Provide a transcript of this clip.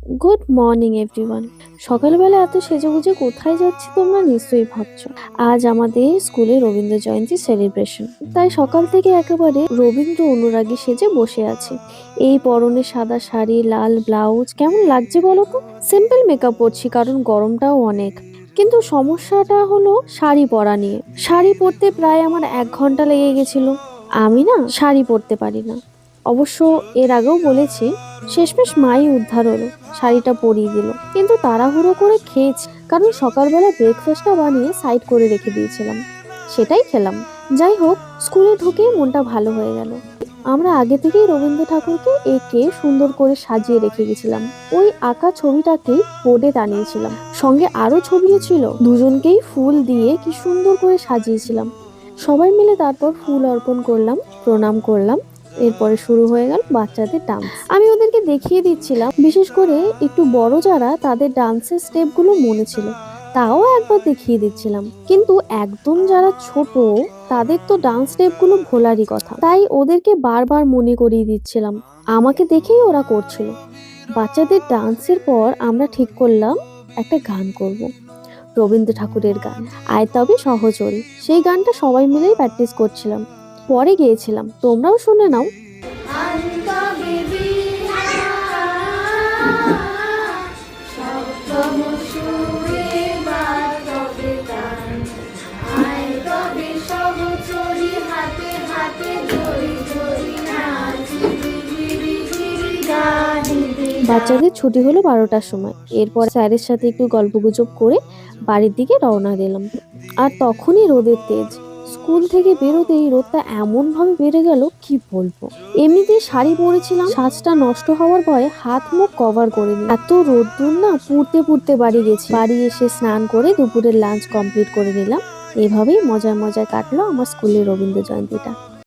Good morning everyone. সকালবেলা এত সেজেগুজে কোথায় যাচ্ছি তোমরা নিশ্চয়ই ভাবছো। আজ আমাদের স্কুলে রবীন্দ্র জয়ন্তী সেলিব্রেশন, তাই সকাল থেকে একেবারে রবীন্দ্র অনুরাগী সেজে বসে আছি। এই পরনে সাদা শাড়ি, লাল ব্লাউজ, কেমন লাগছে বলো তো। সিম্পল মেকআপ করছি কারণ গরমটাও অনেক, কিন্তু সমস্যাটা হলো শাড়ি পরা নিয়ে। শাড়ি পরতে প্রায় আমার 1 ঘন্টা লেগে গেছিল। আমি না শাড়ি পরতে পারি না, অবশ্য এর আগেও বলেছি। শেষমেশ মাই উদ্ধার হলো, শাড়িটা পরিয়ে দিল। কিন্তু তাড়াহুড়ো করে খেয়েছি, কারণ সকালবেলা ব্রেকফাস্টটা বানিয়ে সাইড করে রেখে দিয়েছিলাম, সেটাই খেলাম। যাই হোক, স্কুলে ঢুকেই মনটা ভালো হয়ে গেল। আমরা আগে থেকেই রবীন্দ্র ঠাকুরকে এঁকে সুন্দর করে সাজিয়ে রেখে গেছিলাম। ওই আঁকা ছবিটাকেই বোর্ডে টানিয়েছিলাম, সঙ্গে আরো ছবিও ছিল। দুজনকেই ফুল দিয়ে কি সুন্দর করে সাজিয়েছিলাম। সবাই মিলে তারপর ফুল অর্পণ করলাম, প্রণাম করলাম। এরপরে শুরু হয়ে গেল বাচ্চাদের ডান্স। আমি ওদেরকে দেখিয়ে দিচ্ছিলাম, বিশেষ করে একটু বড় যারা, তাদের ডান্সের স্টেপগুলো মনে ছিল, তাও একবার দেখিয়ে দিচ্ছিলাম। কিন্তু একদম যারা ছোট, তাদের তো ডান্স স্টেপগুলো ভোলারই কথা, তাই ওদেরকে বারবার মনে করিয়ে দিচ্ছিলাম। আমাকে দেখেই ওরা করছিল। বাচ্চাদের ডান্সের পর আমরা ঠিক করলাম একটা গান করব, রবীন্দ্র ঠাকুরের গান, আয় তবে সহচরী। সেই গানটা সবাই মিলেই প্র্যাকটিস করছিলাম, পরে গিয়েছিলাম, তোমরাও শুনে নাও। বাচ্চাদের ছুটি হলো 12টার সময়। এরপর স্যারের সাথে একটু গল্পগুজব করে বাড়ির দিকে রওনা দিলাম। আর তখনই রোদের তেজ। স্কুল থেকে বেরোতেই রোদটা এমন ভাবে বেড়ে গেল, কি বলবো। এমনিতেই শাড়ি পরেছিলাম, সাজটা নষ্ট হওয়ার ভয়ে হাত মুখ কভার করিনি। এত রোদ্দুর না, পুড়তে পুড়তে বাড়ি গেছি। বাড়ি এসে স্নান করে দুপুরের লাঞ্চ কমপ্লিট করে নিলাম। এভাবেই মজায় মজায় কাটলো আমার স্কুলের রবীন্দ্র জয়ন্তীটা।